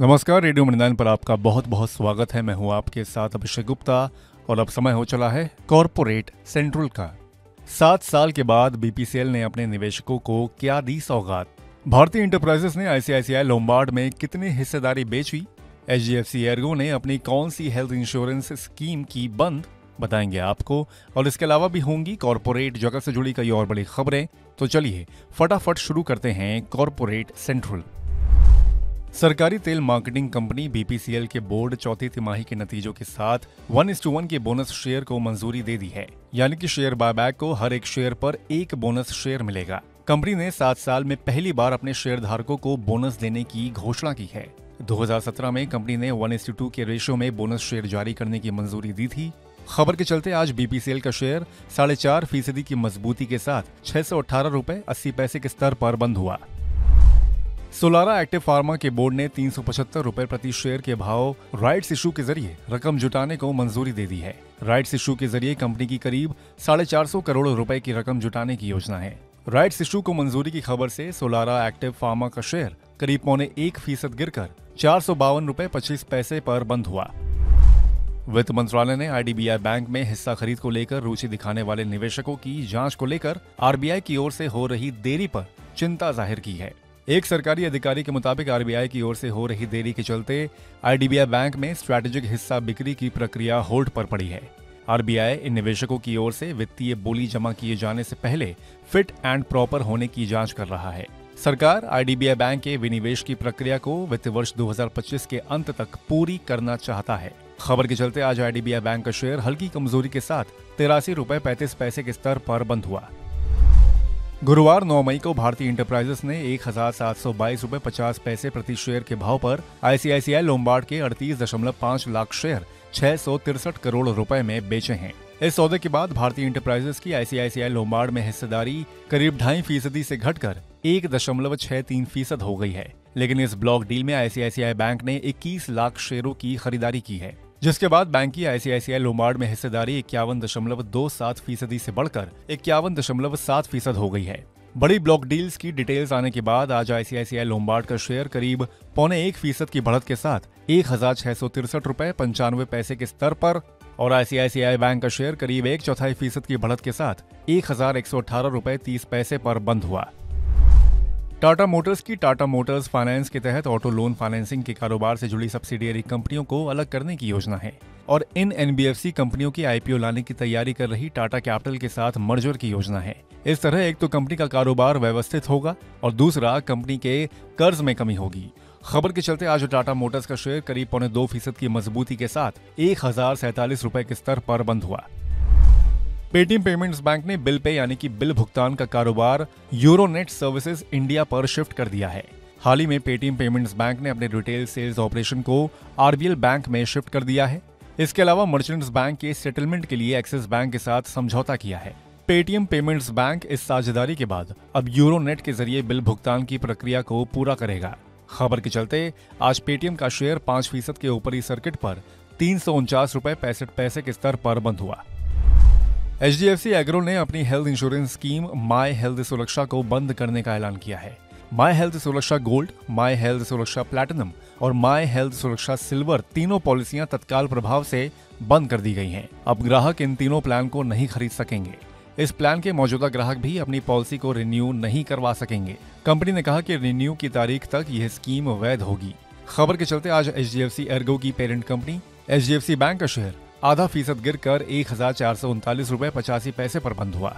नमस्कार, रेडियो मृदान पर आपका बहुत बहुत स्वागत है। मैं हूं आपके साथ अभिषेक गुप्ता और अब समय हो चला है कॉर्पोरेट सेंट्रल का। 7 साल के बाद बीपीसीएल ने अपने निवेशकों को क्या दी सौगात? भारतीय इंटरप्राइजेस ने आईसीआईसीआई लोम्बार्ड में कितनी हिस्सेदारी बेची? एचडीएफसी एर्गो ने अपनी कौन सी हेल्थ इंश्योरेंस स्कीम की बंद? बताएंगे आपको। और इसके अलावा भी होंगी कॉर्पोरेट जगत से जुड़ी कई और बड़ी खबरें। तो चलिए फटाफट शुरू करते हैं कॉर्पोरेट सेंट्रल। सरकारी तेल मार्केटिंग कंपनी बीपीसीएल के बोर्ड चौथी तिमाही के नतीजों के साथ 1:1 के बोनस शेयर को मंजूरी दे दी है। यानी कि शेयर बायबैक को हर एक शेयर पर एक बोनस शेयर मिलेगा। कंपनी ने 7 साल में पहली बार अपने शेयर धारकों को बोनस देने की घोषणा की है। 2017 में कंपनी ने 1:2 के रेशियो में बोनस शेयर जारी करने की मंजूरी दी थी। खबर के चलते आज बीपीसीएल का शेयर 4.5% की मजबूती के साथ 618 रुपए 80 पैसे के स्तर पर बंद हुआ। सोलारा एक्टिव फार्मा के बोर्ड ने 375 रुपए प्रति शेयर के भाव राइट्स इशू के जरिए रकम जुटाने को मंजूरी दे दी है। राइट्स इशू के जरिए कंपनी की करीब 450 करोड़ रुपए की रकम जुटाने की योजना है। राइट्स इशू को मंजूरी की खबर से सोलारा एक्टिव फार्मा का शेयर करीब 0.25% गिरकर 452 रुपए 25 पैसे पर बंद हुआ। वित्त मंत्रालय ने आईडीबीआई बैंक में हिस्सा खरीद को लेकर रुचि दिखाने वाले निवेशकों की जांच को लेकर आरबीआई की ओर से हो रही देरी पर चिंता जाहिर की है। एक सरकारी अधिकारी के मुताबिक आरबीआई की ओर से हो रही देरी के चलते आईडीबीआई बैंक में स्ट्रैटेजिक हिस्सा बिक्री की प्रक्रिया होल्ड पर पड़ी है। आरबीआई इन निवेशकों की ओर से वित्तीय बोली जमा किए जाने से पहले फिट एंड प्रॉपर होने की जांच कर रहा है। सरकार आईडीबीआई बैंक के विनिवेश की प्रक्रिया को वित्त वर्ष 2025 के अंत तक पूरी करना चाहता है। खबर के चलते आज आईडीबीआई बैंक का शेयर हल्की कमजोरी के साथ 83 रुपए 35 पैसे के स्तर पर बंद हुआ। गुरुवार 9 मई को भारतीय इंटरप्राइजेस ने 1722 रुपए 50 पैसे प्रति शेयर के भाव पर आईसीआईसीआई लोम्बार्ड के 38.5 लाख शेयर 663 करोड़ रुपए में बेचे हैं। इस सौदे के बाद भारतीय इंटरप्राइजेस की आईसीआईसीआई लोम्बार्ड में हिस्सेदारी करीब 2.5% से घटकर 1.63% हो गई है। लेकिन इस ब्लॉक डील में आईसीआईसीआई बैंक ने 21 लाख शेयरों की खरीदारी की है, जिसके बाद बैंक की आईसीआईसीआई लोम्बार्ड में हिस्सेदारी 51.27% से बढ़कर 51.7% हो गई है। बड़ी ब्लॉक डील्स की डिटेल्स आने के बाद आज आईसीआईसीआई लोम्बार्ड का शेयर करीब 0.25% की बढ़त के साथ 1663 रुपए 95 पैसे के स्तर पर और आईसीआईसीआई बैंक का शेयर करीब 1/4% की बढ़त के साथ 1118 रुपए 30 पैसे पर बंद हुआ। टाटा मोटर्स की टाटा मोटर्स फाइनेंस के तहत ऑटो लोन फाइनेंसिंग के कारोबार से जुड़ी सब्सिडियरी कंपनियों को अलग करने की योजना है और इन एनबीएफसी कंपनियों की आईपीओ लाने की तैयारी कर रही टाटा कैपिटल के साथ मर्जर की योजना है। इस तरह एक तो कंपनी का कारोबार व्यवस्थित होगा और दूसरा कंपनी के कर्ज में कमी होगी। खबर के चलते आज टाटा मोटर्स का शेयर करीब 0.2% की मजबूती के साथ 1047 रुपए के स्तर पर बंद हुआ। पेटीएम पेमेंट्स बैंक ने बिल पे यानी कि बिल भुगतान का कारोबार यूरोनेट सर्विसेज इंडिया पर शिफ्ट कर दिया है। हाल ही में पेटीएम पेमेंट्स बैंक ने अपने रिटेल सेल्स ऑपरेशन को आरबीएल बैंक में शिफ्ट कर दिया है। इसके अलावा मर्चेंट्स बैंक के सेटलमेंट के लिए एक्सिस बैंक के साथ समझौता किया है। पेटीएम पेमेंट्स बैंक इस साझेदारी के बाद अब यूरोनेट के जरिए बिल भुगतान की प्रक्रिया को पूरा करेगा। खबर के चलते आज पेटीएम का शेयर 5% के ऊपरी सर्किट पर 349 रुपए 65 पैसे के स्तर पर बंद हुआ। एचडीएफसी एग्रो ने अपनी health insurance scheme my health सुरक्षा को बंद करने का ऐलान किया है। माई हेल्थ सुरक्षा गोल्ड, माई हेल्थ सुरक्षा प्लैटिनम और माई हेल्थ सुरक्षा सिल्वर तीनों पॉलिसियां तत्काल प्रभाव से बंद कर दी गई हैं। अब ग्राहक इन तीनों प्लान को नहीं खरीद सकेंगे। इस प्लान के मौजूदा ग्राहक भी अपनी पॉलिसी को रिन्यू नहीं करवा सकेंगे। कंपनी ने कहा कि रिन्यू की तारीख तक यह स्कीम वैध होगी। खबर के चलते आज एचडीएफसी एर्गो की पेरेंट कंपनी एचडीएफसी बैंक का शेयर 0.5% गिरकर 1439 रुपए 85 पैसे पर बंद हुआ।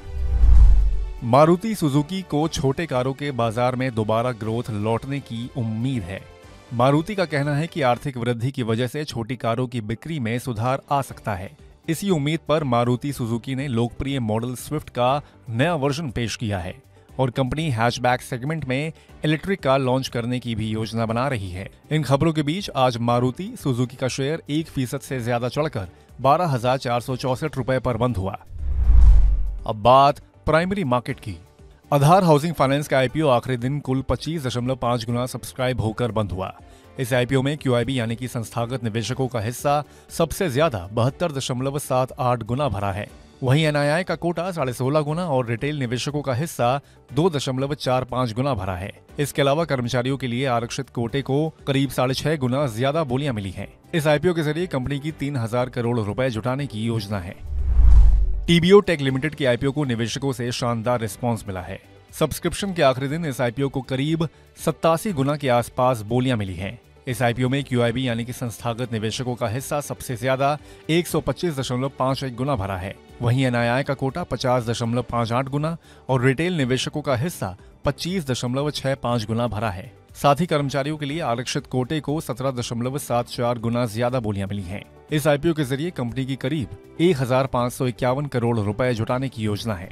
मारुति सुजुकी को छोटे कारों के बाजार में दोबारा ग्रोथ लौटने की उम्मीद है। मारुति का कहना है कि आर्थिक वृद्धि की वजह से छोटी कारों की बिक्री में सुधार आ सकता है। इसी उम्मीद पर मारुति सुजुकी ने लोकप्रिय मॉडल स्विफ्ट का नया वर्जन पेश किया है और कंपनी हैचबैक सेगमेंट में इलेक्ट्रिक कार लॉन्च करने की भी योजना बना रही है। इन खबरों के बीच आज मारुति सुजुकी का शेयर 1% से ज्यादा चढ़कर 12,464 रुपए पर बंद हुआ। अब बात प्राइमरी मार्केट की। आधार हाउसिंग फाइनेंस का आईपीओ आखिरी दिन कुल 25.5 गुना सब्सक्राइब होकर बंद हुआ। इस आईपीओ में क्यूआईबी यानी कि संस्थागत निवेशकों का हिस्सा सबसे ज्यादा 72.78 गुना भरा है। वहीं एनआईआई का कोटा 16.5 गुना और रिटेल निवेशकों का हिस्सा 2.45 गुना भरा है। इसके अलावा कर्मचारियों के लिए आरक्षित कोटे को करीब 6.5 गुना ज्यादा बोलियां मिली हैं। इस आईपीओ के जरिए कंपनी की 3,000 करोड़ रुपए जुटाने की योजना है। टीबीओ टेक लिमिटेड की आईपीओ को निवेशकों से शानदार रिस्पॉन्स मिला है। सब्सक्रिप्शन के आखिरी दिन इस आईपीओ को करीब 87 गुना के आसपास बोलियां मिली हैं। इस आईपीओ में क्यूआईबी यानी कि संस्थागत निवेशकों का हिस्सा सबसे ज्यादा 125.51 गुना भरा है। वहीं एनआईआई का कोटा 50.58 गुना और रिटेल निवेशकों का हिस्सा 25.65 गुना भरा है। साथ ही कर्मचारियों के लिए आरक्षित कोटे को 17.74 गुना ज्यादा बोलियां मिली हैं। इस आईपीओ के जरिए कंपनी की करीब 1,551 करोड़ रुपए जुटाने की योजना है।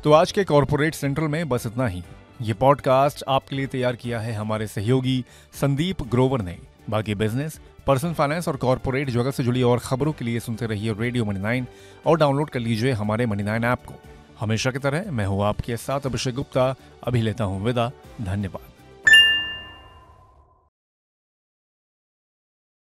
तो आज के कॉर्पोरेट सेंट्रल में बस इतना ही। ये पॉडकास्ट आपके लिए तैयार किया है हमारे सहयोगी संदीप ग्रोवर ने। बाकी बिजनेस, पर्सनल फाइनेंस और कॉर्पोरेट जगत से जुड़ी और खबरों के लिए सुनते रहिए रेडियो मनी 9 और डाउनलोड कर लीजिए हमारे मनी 9 ऐप को। हमेशा की तरह मैं हूँ आपके साथ अभिषेक गुप्ता। अभी लेता हूँ विदा। धन्यवाद।